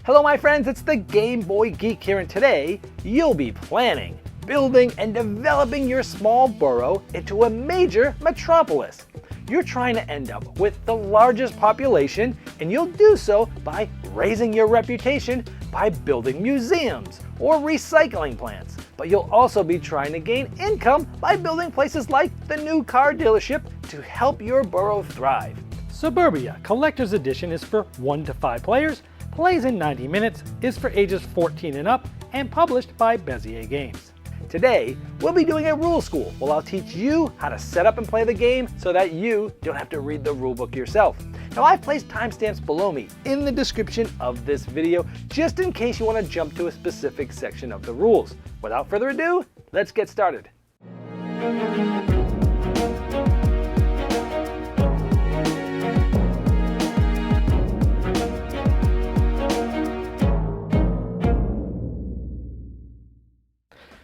Hello my friends, it's the Game Boy Geek here, and today you'll be planning, building, and developing your small borough into a major metropolis. You're trying to end up with the largest population, and you'll do so by raising your reputation by building museums or recycling plants. But you'll also be trying to gain income by building places like the new car dealership to help your borough thrive. Suburbia Collector's Edition is for 1 to 5 players, plays in 90 minutes, is for ages 14 and up, and published by Bezier Games. Today, we'll be doing a rule school where I'll teach you how to set up and play the game so that you don't have to read the rulebook yourself. Now, I've placed timestamps below me in the description of this video just in case you want to jump to a specific section of the rules. Without further ado, let's get started.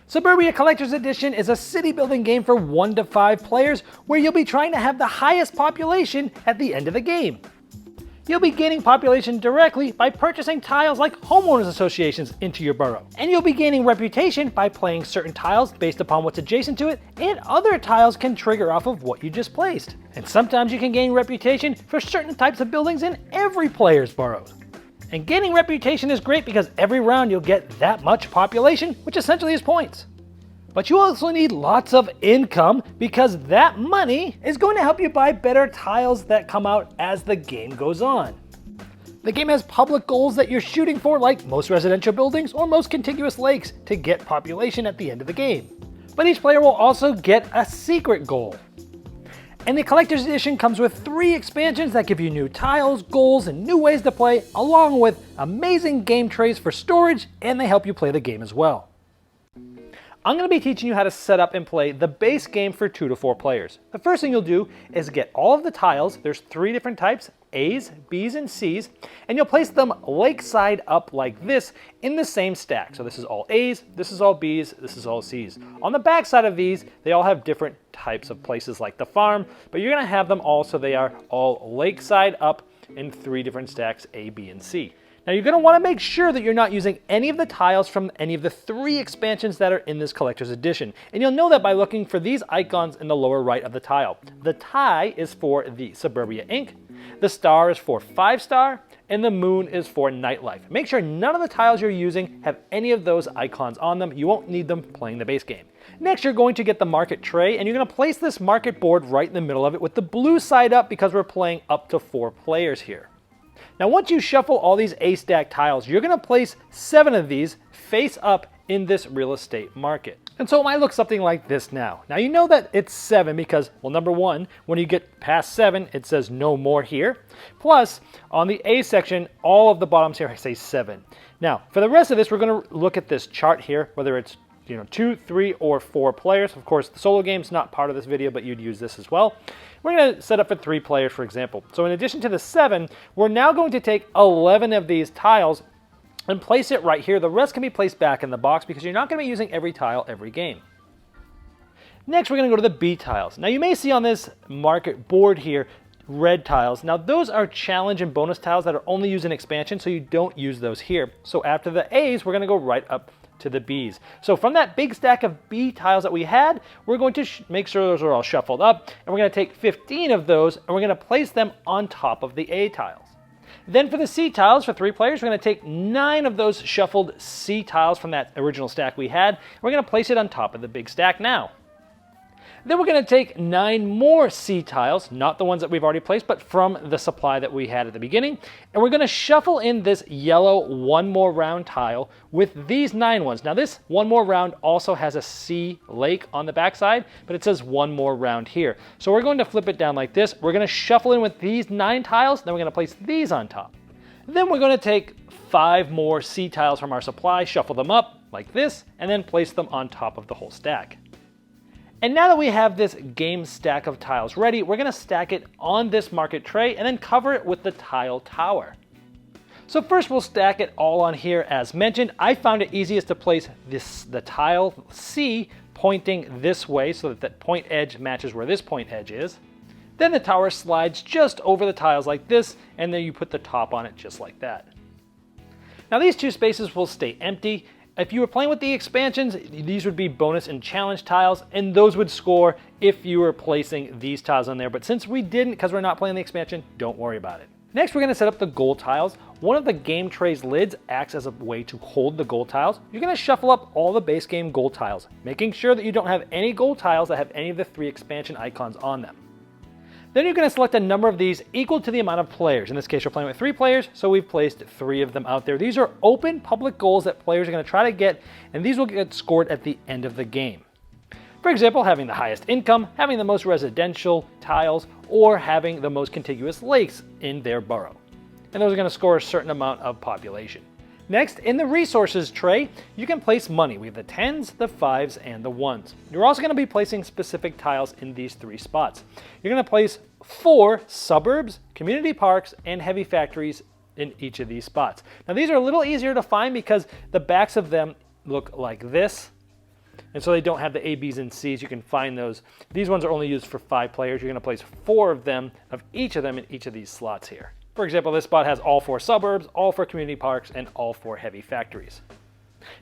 Suburbia Collector's Edition is a city building game for 1 to 5 players where you'll be trying to have the highest population at the end of the game. You'll be gaining population directly by purchasing tiles like homeowners associations into your borough. And you'll be gaining reputation by playing certain tiles based upon what's adjacent to it, and other tiles can trigger off of what you just placed. And sometimes you can gain reputation for certain types of buildings in every player's borough. And gaining reputation is great because every round you'll get that much population, which essentially is points. But you also need lots of income because that money is going to help you buy better tiles that come out as the game goes on. The game has public goals that you're shooting for, like most residential buildings or most contiguous lakes, to get population at the end of the game. But each player will also get a secret goal. And the Collector's Edition comes with 3 expansions that give you new tiles, goals, and new ways to play, along with amazing game trays for storage, and they help you play the game as well. I'm going to be teaching you how to set up and play the base game for 2 to 4 players. The first thing you'll do is get all of the tiles. There's 3 different types, A's, B's, and C's, and you'll place them lakeside up like this in the same stack. So this is all A's, this is all B's, this is all C's. On the back side of these, they all have different types of places like the farm, but you're going to have them all so they are all lakeside up in 3 different stacks, A, B, and C. Now you're going to want to make sure that you're not using any of the tiles from any of the 3 expansions that are in this Collector's Edition. And you'll know that by looking for these icons in the lower right of the tile. The tie is for the Suburbia Inc., the star is for 5-star, and the moon is for nightlife. Make sure none of the tiles you're using have any of those icons on them. You won't need them playing the base game. Next, you're going to get the market tray, and you're going to place this market board right in the middle of it with the blue side up because we're playing up to 4 players here. Now once you shuffle all these A-stack tiles, you're going to place 7 of these face up in this real estate market. And so it might look something like this now. Now you know that it's 7 because, well, number 1, when you get past 7, it says no more here. Plus, on the A section, all of the bottoms here say 7. Now, for the rest of this, we're going to look at this chart here, whether it's 2, 3, or 4 players. Of course, the solo game's not part of this video, but you'd use this as well. We're going to set up for 3 players, for example. So in addition to the 7, we're now going to take 11 of these tiles and place it right here. The rest can be placed back in the box because you're not going to be using every tile every game. Next, we're going to go to the B tiles. Now you may see on this market board here red tiles. Now those are challenge and bonus tiles that are only used in expansion, so you don't use those here. So after the A's, we're going to go right up to the B's. So from that big stack of B tiles that we had, we're going to make sure those are all shuffled up, and we're going to take 15 of those and we're going to place them on top of the A tiles. Then for the C tiles, for 3 players, we're going to take 9 of those shuffled C tiles from that original stack we had. We're going to place it on top of the big stack now. Then we're going to take 9 more C tiles, not the ones that we've already placed, but from the supply that we had at the beginning. And we're going to shuffle in this yellow 1 more round tile with these 9 ones. Now this 1 more round also has a C lake on the backside, but it says 1 more round here. So we're going to flip it down like this. We're going to shuffle in with these 9 tiles, then we're going to place these on top. Then we're going to take 5 more C tiles from our supply, shuffle them up like this, and then place them on top of the whole stack. And now that we have this game stack of tiles ready, we're going to stack it on this market tray and then cover it with the tile tower. So first we'll stack it all on here as mentioned. I found it easiest to place the tile C pointing this way so that that point edge matches where this point edge is. Then the tower slides just over the tiles like this, and then you put the top on it just like that. Now these two spaces will stay empty. If you were playing with the expansions, these would be bonus and challenge tiles, and those would score if you were placing these tiles on there. But since we didn't, because we're not playing the expansion, don't worry about it. Next, we're going to set up the goal tiles. One of the game tray's lids acts as a way to hold the goal tiles. You're going to shuffle up all the base game goal tiles, making sure that you don't have any goal tiles that have any of the 3 expansion icons on them. Then you're going to select a number of these equal to the amount of players. In this case, we're playing with 3 players, so we've placed 3 of them out there. These are open public goals that players are going to try to get, and these will get scored at the end of the game. For example, having the highest income, having the most residential tiles, or having the most contiguous lakes in their borough. And those are going to score a certain amount of population. Next, in the resources tray, you can place money. We have the 10s, the 5s, and the 1s. You're also going to be placing specific tiles in these 3 spots. You're going to place 4 suburbs, community parks, and heavy factories in each of these spots. Now these are a little easier to find because the backs of them look like this. And so they don't have the A, Bs, and Cs. You can find those. These ones are only used for 5 players. You're going to place 4 of them, each of them in each of these slots here. For example, this spot has all 4 suburbs, all 4 community parks, and all 4 heavy factories.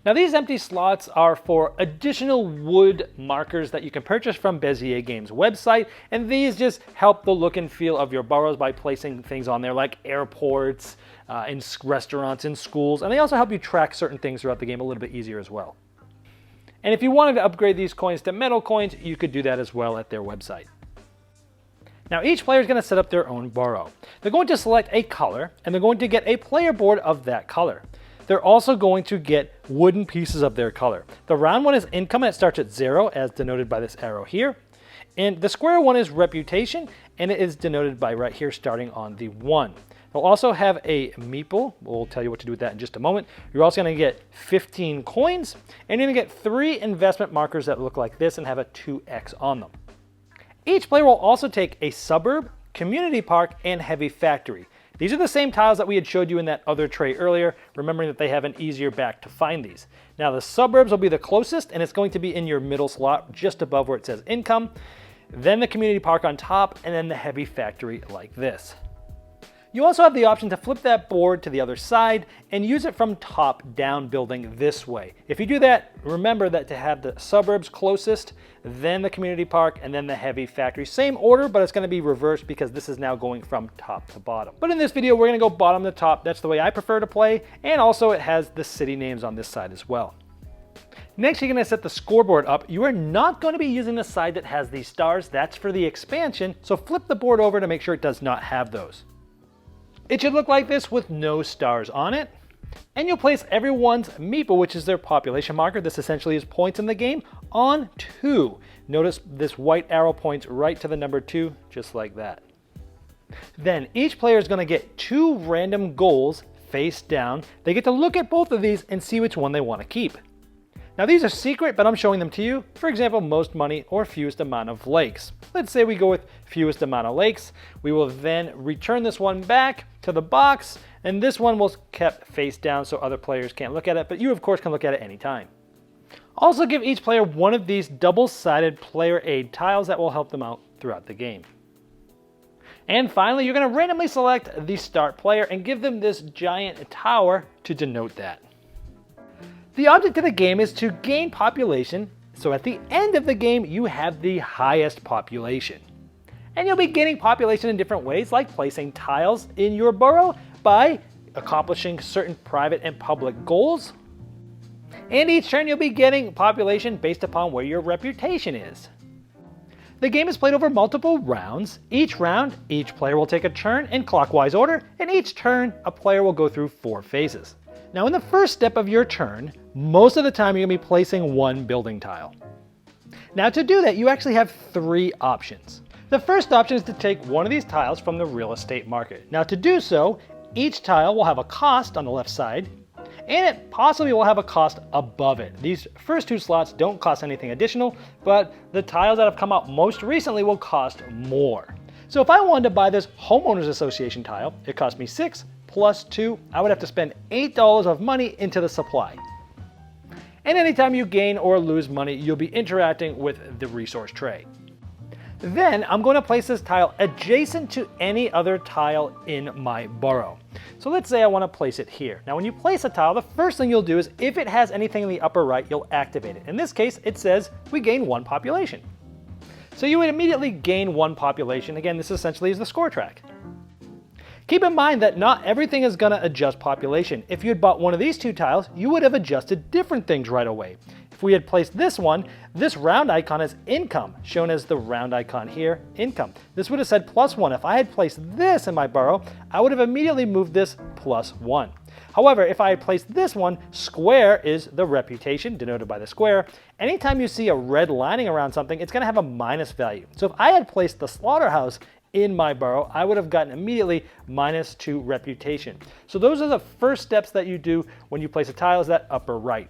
Now these empty slots are for additional wood markers that you can purchase from Bezier Games website, and these just help the look and feel of your boroughs by placing things on there like airports, in restaurants, in schools, and they also help you track certain things throughout the game a little bit easier as well. And if you wanted to upgrade these coins to metal coins, you could do that as well at their website. Now each player is going to set up their own borough. They're going to select a color, and they're going to get a player board of that color. They're also going to get wooden pieces of their color. The round one is income, and it starts at 0, as denoted by this arrow here. And the square one is reputation, and it is denoted by right here, starting on the 1. They'll also have a meeple. We'll tell you what to do with that in just a moment. You're also going to get 15 coins, and you're going to get 3 investment markers that look like this and have a 2x on them. Each player will also take a suburb, community park, and heavy factory. These are the same tiles that we had showed you in that other tray earlier, remembering that they have an easier back to find these. Now the suburbs will be the closest, and it's going to be in your middle slot just above where it says income, then the community park on top, and then the heavy factory like this. You also have the option to flip that board to the other side and use it from top down, building this way. If you do that, remember that to have the suburbs closest, then the community park, and then the heavy factory. Same order, but it's going to be reversed because this is now going from top to bottom. But in this video, we're going to go bottom to top. That's the way I prefer to play, and also it has the city names on this side as well. Next, you're going to set the scoreboard up. You are not going to be using the side that has these stars. That's for the expansion, so flip the board over to make sure it does not have those. It should look like this with no stars on it. And you'll place everyone's meeple, which is their population marker. This essentially is points in the game, on 2. Notice this white arrow points right to the number 2, just like that. Then each player is going to get 2 random goals face down. They get to look at both of these and see which one they want to keep. Now these are secret, but I'm showing them to you. For example, most money or fewest amount of lakes. Let's say we go with fewest amount of lakes. We will then return this one back to the box, and this one will kept face down so other players can't look at it, but you of course can look at it anytime. Also give each player one of these double-sided player aid tiles that will help them out throughout the game. And finally, you're going to randomly select the start player and give them this giant tower to denote that. The object of the game is to gain population, so at the end of the game, you have the highest population. And you'll be gaining population in different ways, like placing tiles in your borough by accomplishing certain private and public goals. And each turn, you'll be getting population based upon where your reputation is. The game is played over multiple rounds. Each round, each player will take a turn in clockwise order, and each turn, a player will go through 4 phases. Now in the first step of your turn, most of the time you're going to be placing 1 building tile. Now to do that, you actually have 3 options. The first option is to take one of these tiles from the real estate market. Now to do so, each tile will have a cost on the left side, and it possibly will have a cost above it. These first 2 slots don't cost anything additional, but the tiles that have come out most recently will cost more. So if I wanted to buy this homeowners association tile, it cost me 6 plus 2, I would have to spend $8 of money into the supply. And anytime you gain or lose money, you'll be interacting with the resource tray. Then I'm going to place this tile adjacent to any other tile in my borough. So let's say I want to place it here. Now when you place a tile, the first thing you'll do is if it has anything in the upper right, you'll activate it. In this case, it says we gain 1 population. So you would immediately gain 1 population. Again, this essentially is the score track. Keep in mind that not everything is going to adjust population. If you had bought one of these 2 tiles, you would have adjusted different things right away. If we had placed this one, this round icon is income, shown as the round icon here, income. This would have said +1. If I had placed this in my borough, I would have immediately moved this +1. However, if I had placed this one, square is the reputation, denoted by the square. Anytime you see a red lining around something, it's going to have a minus value. So if I had placed the slaughterhouse in my borough, I would have gotten immediately -2 reputation. So those are the first steps that you do when you place a tile, is that upper right.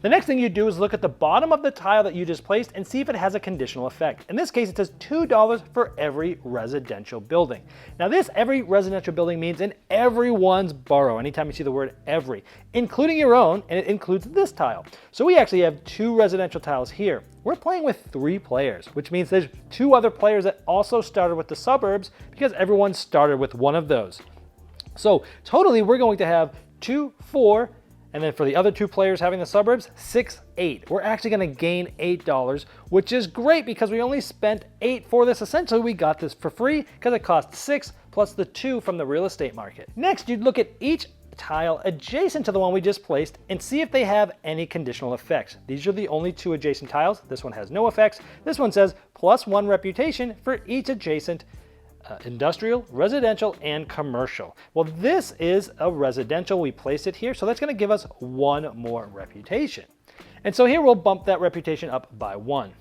The next thing you do is look at the bottom of the tile that you just placed and see if it has a conditional effect. In this case, it says $2 for every residential building. Now this every residential building means in everyone's borough, anytime you see the word every, including your own, and it includes this tile. So we actually have 2 residential tiles here. We're playing with 3 players, which means there's 2 other players that also started with the suburbs because everyone started with one of those. So totally we're going to have 2, 4, and then for the other 2 players having the suburbs, 6, 8. We're actually going to gain $8, which is great because we only spent 8 for this. Essentially, we got this for free because it cost 6 plus the 2 from the real estate market. Next, you'd look at each tile adjacent to the one we just placed and see if they have any conditional effects. These are the only 2 adjacent tiles. This one has no effects. This one says +1 reputation for each adjacent industrial, residential, and commercial. Well, this is a residential. We placed it here, so that's going to give us 1 more reputation. And so here we'll bump that reputation up by 1.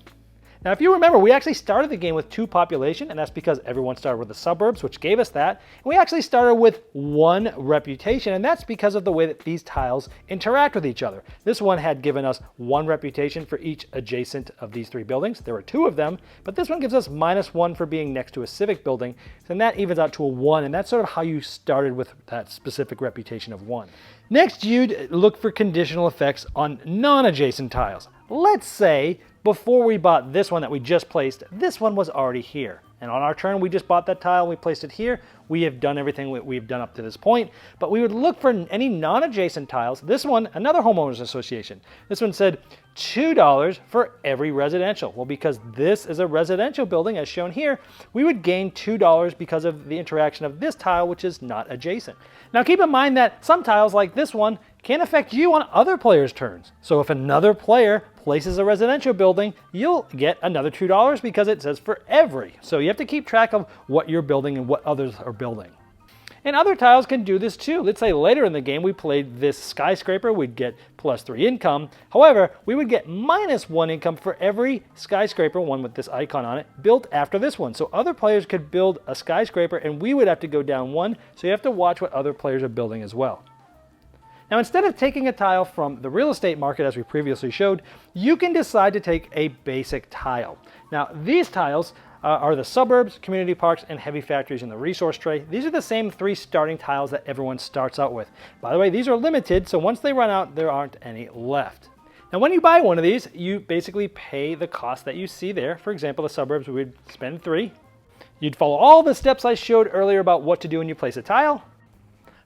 Now, if you remember, we actually started the game with 2 population, and that's because everyone started with the suburbs, which gave us that. And we actually started with 1 reputation, and that's because of the way that these tiles interact with each other. This one had given us 1 reputation for each adjacent of these 3 buildings. There were 2 of them, but this one gives us -1 for being next to a civic building, and that evens out to a 1, and that's sort of how you started with that specific reputation of 1. Next, you'd look for conditional effects on non-adjacent tiles. Let's say before we bought this one that we just placed, this one was already here. And on our turn, we just bought that tile, we placed it here. We have done everything we've done up to this point, but we would look for any non-adjacent tiles. This one, another homeowners association. This one said $2 for every residential. Well, because this is a residential building as shown here, we would gain $2 because of the interaction of this tile, which is not adjacent. Now keep in mind that some tiles like this one can affect you on other players' turns. So if another player places a residential building, you'll get another $2 because it says for every. So you have to keep track of what you're building and what others are building. And other tiles can do this too. Let's say later in the game we played this skyscraper, we'd get +3 income. However, we would get -1 income for every skyscraper, one with this icon on it, built after this one. So other players could build a skyscraper and we would have to go down 1. So you have to watch what other players are building as well. Now, instead of taking a tile from the real estate market, as we previously showed, you can decide to take a basic tile. Now, these tiles are the suburbs, community parks, and heavy factories in the resource tray. These are the same 3 starting tiles that everyone starts out with. By the way, these are limited, so once they run out, there aren't any left. Now, when you buy one of these, you basically pay the cost that you see there. For example, the suburbs, we would spend 3. You'd follow all the steps I showed earlier about what to do when you place a tile.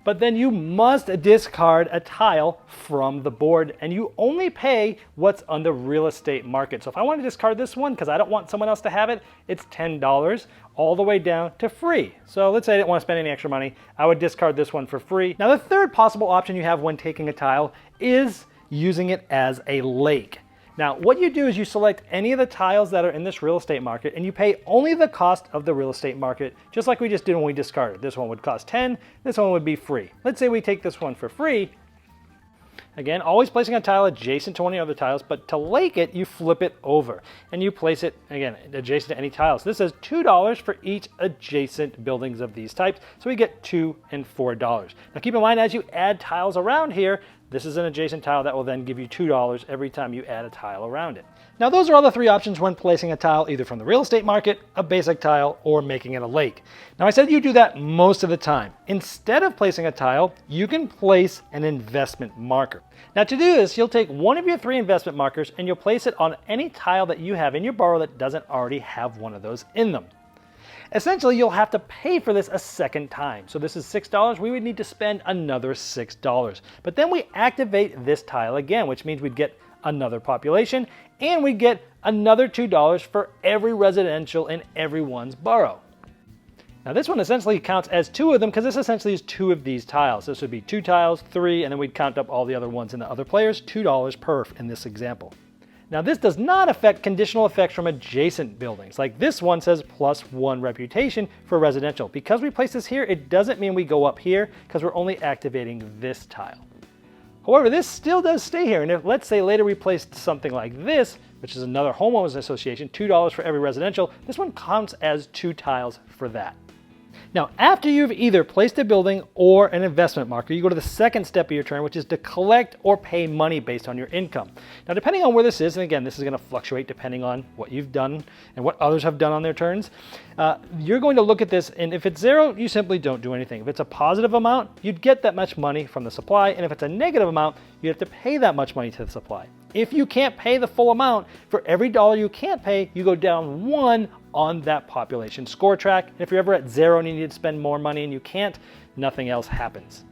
But then you must discard a tile from the board, and you only pay what's on the real estate market. So if I want to discard this one because I don't want someone else to have it, it's $10 all the way down to free. So let's say I didn't want to spend any extra money. I would discard this one for free. Now the third possible option you have when taking a tile is using it as a lake. Now, what you do is you select any of the tiles that are in this real estate market and you pay only the cost of the real estate market, just like we just did when we discarded. This one would cost 10, this one would be free. Let's say we take this one for free. Again, always placing a tile adjacent to one of the other tiles, but to lake it, you flip it over and you place it, again, adjacent to any tiles. This says $2 for each adjacent buildings of these types, so we get $2 and $4. Now keep in mind, as you add tiles around here, this is an adjacent tile that will then give you $2 every time you add a tile around it. Now those are all the three options when placing a tile, either from the real estate market, a basic tile, or making it a lake. Now I said you do that most of the time. Instead of placing a tile, you can place an investment marker. Now to do this, you'll take one of your three investment markers and you'll place it on any tile that you have in your borough that doesn't already have one of those in them. Essentially, you'll have to pay for this a second time. So this is $6, we would need to spend another $6. But then we activate this tile again, which means we'd get another population, and we get another $2 for every residential in everyone's borough. Now this one essentially counts as two of them because this essentially is two of these tiles. This would be 2 tiles, 3, and then we'd count up all the other ones in the other players, $2 per in this example. Now this does not affect conditional effects from adjacent buildings. Like this one says +1 reputation for residential. Because we place this here, it doesn't mean we go up here because we're only activating this tile. However, this still does stay here, and if let's say later we placed something like this, which is another homeowners association, $2 for every residential, this one counts as 2 tiles for that. Now, after you've either placed a building or an investment marker, you go to the second step of your turn, which is to collect or pay money based on your income. Now, depending on where this is, and again, this is going to fluctuate depending on what you've done and what others have done on their turns, you're going to look at this, and if it's 0, you simply don't do anything. If it's a positive amount, you'd get that much money from the supply, and if it's a negative amount, you have to pay that much money to the supply. If you can't pay the full amount, for every dollar you can't pay, you go down 1 on that population score track. And if you're ever at 0 and you need to spend more money and you can't, nothing else happens.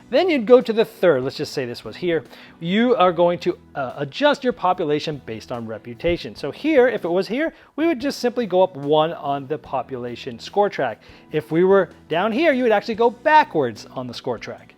Then you'd go to the third, let's just say this was here. You are going to adjust your population based on reputation. So here, if it was here, we would just simply go up 1 on the population score track. If we were down here, you would actually go backwards on the score track.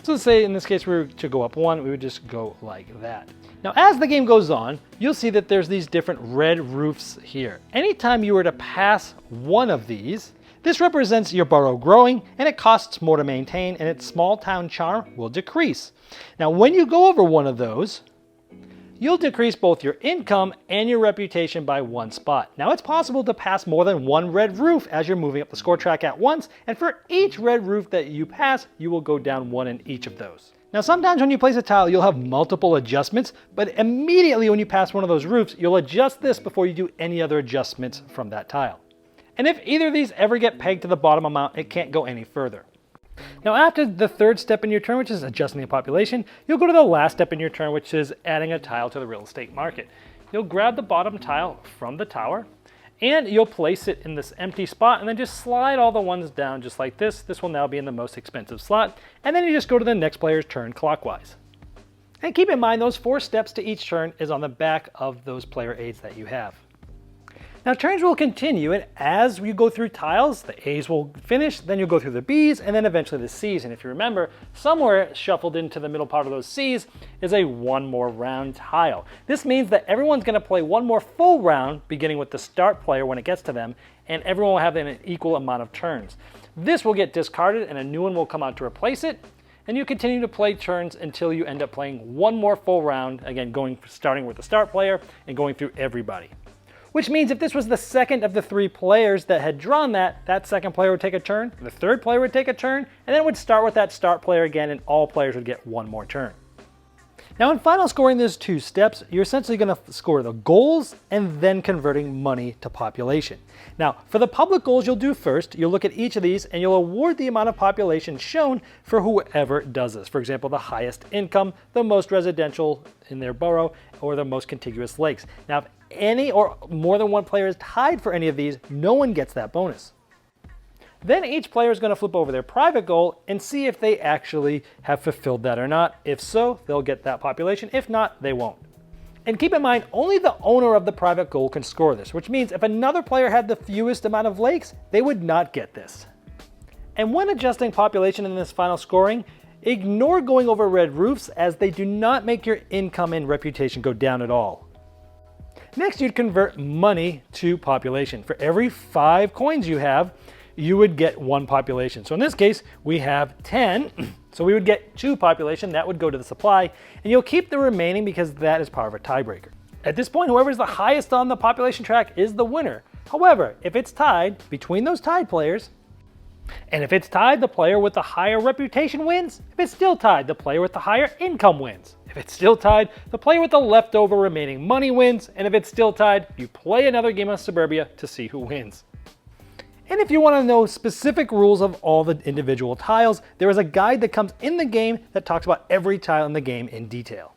So let's say in this case we were to go up 1, we would just go like that. Now as the game goes on, you'll see that there's these different red roofs here. Anytime you were to pass one of these, this represents your borough growing, and it costs more to maintain, and its small town charm will decrease. Now when you go over one of those, you'll decrease both your income and your reputation by 1 spot. Now it's possible to pass more than 1 red roof as you're moving up the score track at once, and for each red roof that you pass, you will go down 1 in each of those. Now sometimes when you place a tile, you'll have multiple adjustments, but immediately when you pass one of those roofs, you'll adjust this before you do any other adjustments from that tile. And if either of these ever get pegged to the bottom amount, it can't go any further. Now after the third step in your turn, which is adjusting the population, you'll go to the last step in your turn, which is adding a tile to the real estate market. You'll grab the bottom tile from the tower, and you'll place it in this empty spot, and then just slide all the ones down just like this. This will now be in the most expensive slot, and then you just go to the next player's turn clockwise. And keep in mind, those 4 steps to each turn is on the back of those player aids that you have. Now turns will continue, and as you go through tiles, the A's will finish, then you'll go through the B's, and then eventually the C's. And if you remember, somewhere shuffled into the middle part of those C's is a 1 more round tile. This means that everyone's going to play 1 more full round, beginning with the start player when it gets to them, and everyone will have an equal amount of turns. This will get discarded, and a new one will come out to replace it, and you continue to play turns until you end up playing 1 more full round, again starting with the start player and going through everybody. Which means if this was the second of the 3 players that had drawn that second player would take a turn, the third player would take a turn, and then it would start with that start player again, and all players would get 1 more turn. Now in final scoring, there's 2 steps. You're essentially going to score the goals and then converting money to population. Now for the public goals you'll do first, you'll look at each of these and you'll award the amount of population shown for whoever does this. For example, the highest income, the most residential in their borough, or the most contiguous lakes. Now if any or more than 1 player is tied for any of these, no one gets that bonus. Then each player is going to flip over their private goal and see if they actually have fulfilled that or not. If so, they'll get that population. If not, they won't. And keep in mind, only the owner of the private goal can score this, which means if another player had the fewest amount of lakes, they would not get this. And when adjusting population in this final scoring, ignore going over red roofs, as they do not make your income and reputation go down at all. Next, you'd convert money to population. For every 5 coins you have, you would get 1 population. So in this case, we have 10, so we would get 2 population. That would go to the supply, and you'll keep the remaining because that is part of a tiebreaker. At this point, whoever's the highest on the population track is the winner. However, if it's tied between those tied players, And if it's tied, the player with the higher reputation wins. If it's still tied, the player with the higher income wins. If it's still tied, the player with the leftover remaining money wins. And if it's still tied, you play another game of Suburbia to see who wins. And if you want to know specific rules of all the individual tiles, there is a guide that comes in the game that talks about every tile in the game in detail.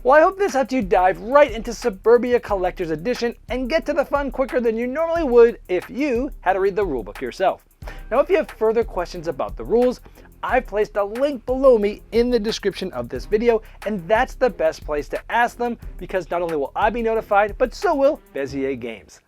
Well, I hope this helped you dive right into Suburbia Collector's Edition and get to the fun quicker than you normally would if you had to read the rulebook yourself. Now, if you have further questions about the rules, I've placed a link below me in the description of this video, and that's the best place to ask them because not only will I be notified, but so will Bezier Games.